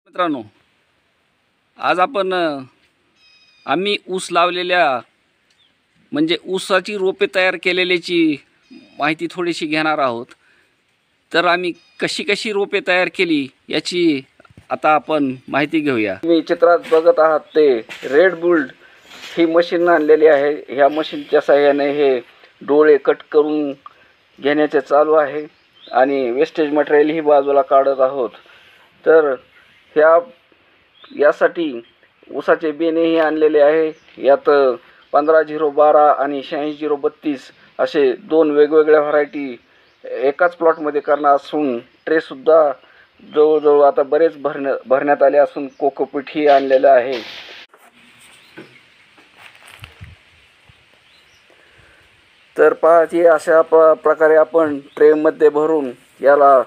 मित्रांनो, आज आपण आम्ही ऊस लावलेल्या म्हणजे ऊसाची रोपे तयार केलेल्याची माहिती थोडीशी घेणार आहोत। तर आम्ही कशी कशी रोपे तयार केली याची आता आपण माहिती घेऊया। तुम्ही चित्रात बघत आहात ते रेड बुल्ड ही मशीन आणलेली आहे। ह्या मशीनच्या सहाय्याने हे डोळे कट करून घेण्याचे चालू आहे आणि वेस्टेज मटेरियल ही बाजूला काढत आहोत। तर यासाठी ऊसाचे बेणेही आणलेले आहे। यात 15-0-12 आणि 86-0-32 असे दोन वेगवेगळ्या व्हरायटी एकाच प्लॉटमध्ये करणार असून ट्रेसुद्धा जवळजवळ आता बरेच भरण्यात आले असून कोकोपीटही आणलेलं आहे। तर पहा की अशा प्रकारे आपण ट्रेमध्ये भरून याला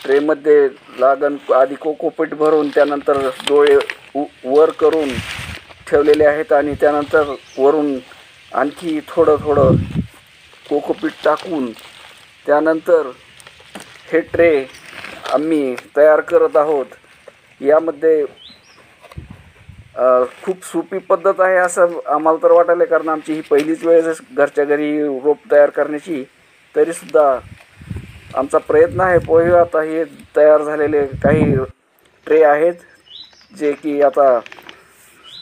ट्रेमध्ये लागण आधी कोकोपीट भरून त्यानंतर डोळे वर करून ठेवलेले आहेत आणि त्यानंतर वरून आणखी थोडं कोकोपीट टाकून त्यानंतर हे ट्रे आम्ही तयार करत आहोत। यामध्ये खूप सोपी पद्धत आहे असं आम्हाला तर वाटायला, कारण आमची ही पहिलीच वेळ घरच्या घरी रोप तयार करण्याची। तरीसुद्धा आमचा प्रयत्न आहे। पोहे आता हे तयार झालेले काही ट्रे आहेत जे की आता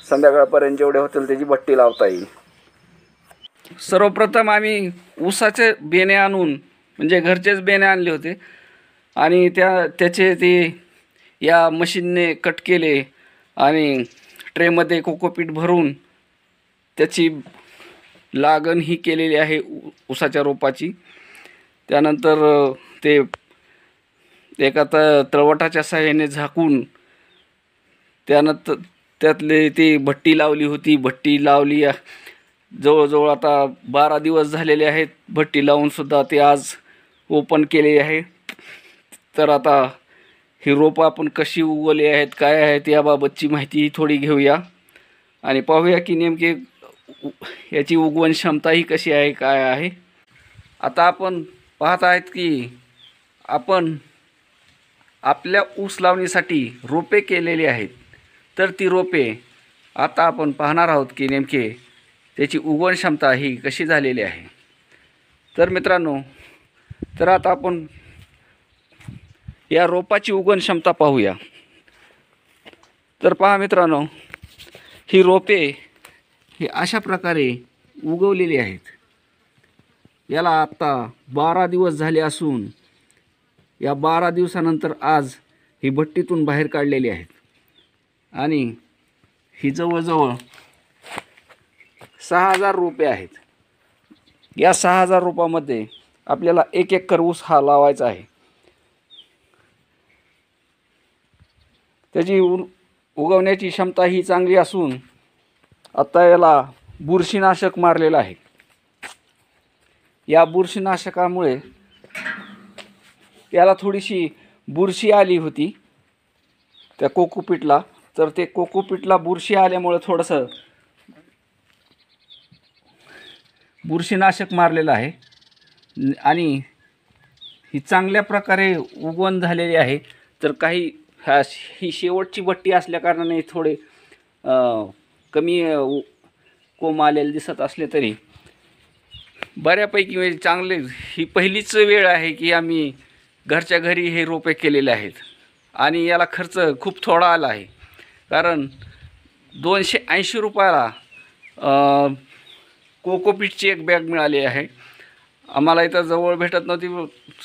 संध्याकाळपर्यंत जेवढे होतील त्याची भट्टी लावता येईल। सर्वप्रथम आम्ही ऊसाचे बेणे आणून म्हणजे घरचेच बेणे आणले होते आणि त्याचे ते या मशीनने कट केले आणि ट्रेमध्ये कोकोपीट भरून त्याची लागण ही केलेली आहे ऊसाच्या रोपाची। त्यानंतर ते एका तळवटाच्या सहाय्याने झाकून त्यानंतर त्यातले ती भट्टी लावली होती। भट्टी लावली जवळजवळ आता 12 दिवस झालेले आहेत भट्टी लावून सुद्धा। ते आज ओपन केले आहे। तर आता ही रोपं आपण कशी उगवली आहेत काय आहेत याबाबतची माहिती थोडी घेऊया आणि पाहूया की नेमके याची उगवण क्षमता ही कशी आहे काय आहे। आता आपण पाहत आहेत की आपण आपल्या ऊस लावणीसाठी रोपे केलेली आहेत। तर ती रोपे आता आपण पाहणार आहोत की नेमके त्याची उगवण क्षमता ही कशी झालेली आहे। तर मित्रांनो, तर आता आपण या रोपाची उगवण क्षमता पाहूया। तर पहा मित्रांनो, ही रोपे ही अशा प्रकारे उगवलेली आहेत। याला आता 12 दिवस झाले असून या 12 दिवसानंतर आज ही भट्टीतून बाहेर काढलेली आहेत आणि ही जवळजवळ 6000 रोपे आहेत। या 6000 रोपामध्ये आपल्याला एक एकर ऊस हा लावायचा आहे। त्याची उगवण्याची क्षमता ही चांगली असून आता याला बुरशीनाशक मारलेलं आहे। या बुरशीनाशकामुळे त्याला थोडीशी बुरशी आली होती त्या कोकोपीटला। तर ते कोकोपीटला बुरशी आल्यामुळे थोडंसं बुरशीनाशक मारलेलं आहे आणि ही चांगल्या प्रकारे उगवण झालेली आहे। तर काही ही शेवटची भट्टी असल्याकारणाने थोडे कमी कोंब आलेले दिसत असले तरी बऱ्यापैकी म्हणजे चांगले, ही पहिलीच वेळ आहे की आम्ही घरच्या घरी हे रोपे केलेले आहेत आणि याला खर्च खूप थोडा आला आहे। कारण 280 रुपयाला कोकोपीटची एक बॅग मिळाली आहे। आम्हाला इथं जवळ भेटत नव्हती,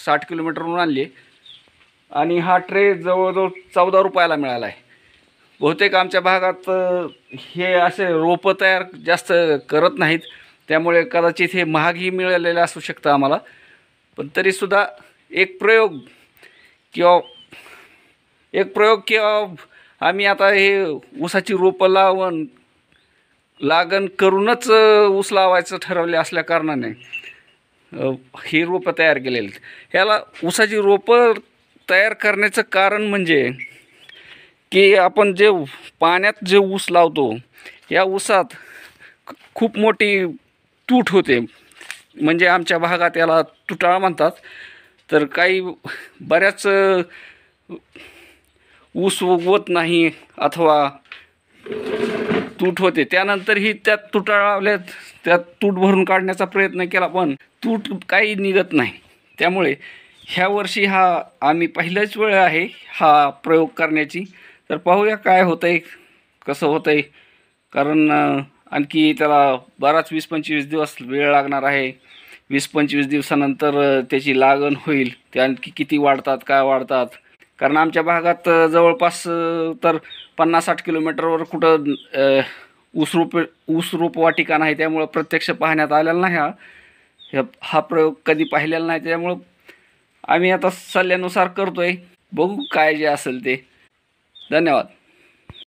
60 किलोमीटरवरून आणली आणि हा ट्रे जवळजवळ 14 रुपयाला मिळाला आहे। बहुतेक आमच्या भागात हे असे रोपं तयार जास्त करत नाहीत, त्यामुळे कदाचित हे महागही मिळालेलं असू शकतं आम्हाला। पण तरीसुद्धा एक प्रयोग किंवा आम्ही आता हे ऊसाची रोपं लावून लागण करूनच ऊस लावायचं ठरवले असल्याकारणाने ही रोपं तयार केलेली। ह्याला ऊसाची रोपं तयार करण्याचं कारण म्हणजे की आपण जे पाण्यात जे ऊस लावतो या ऊसात खूप मोठी तूट होते, म्हणजे आमच्या भागात याला तुटाळ म्हणतात। तर काही बऱ्याच ऊस उगवत नाही अथवा तूट होते, त्यानंतरही त्यात तुटा लावल्यात, त्यात तूट भरून काढण्याचा प्रयत्न केला पण तूट काही निघत नाही. त्यामुळे ह्या वर्षी आम्ही पहिल्याच वेळ आहे हा प्रयोग करण्याची. तर पाहूया काय होतंय, कसं होतंय, कारण आणखी त्याला बराच 20-25 दिवस वेळ लागणार आहे. 20-25 दिवसानंतर त्याची लागण होईल. ते आणखी किती वाढतात, काय वाढतात, कारण आमच्या भागात जवळपास तर 50-60 किलोमीटरवर कुठं ऊसरूप वाटिका नाही. त्यामुळं प्रत्यक्ष पाहण्यात आलेला नाही. हा प्रयोग कधी पाहिलेला नाही. त्यामुळं आम्ही आता सल्ल्यानुसार करतोय. बघू काय जे असेल ते. धन्यवाद.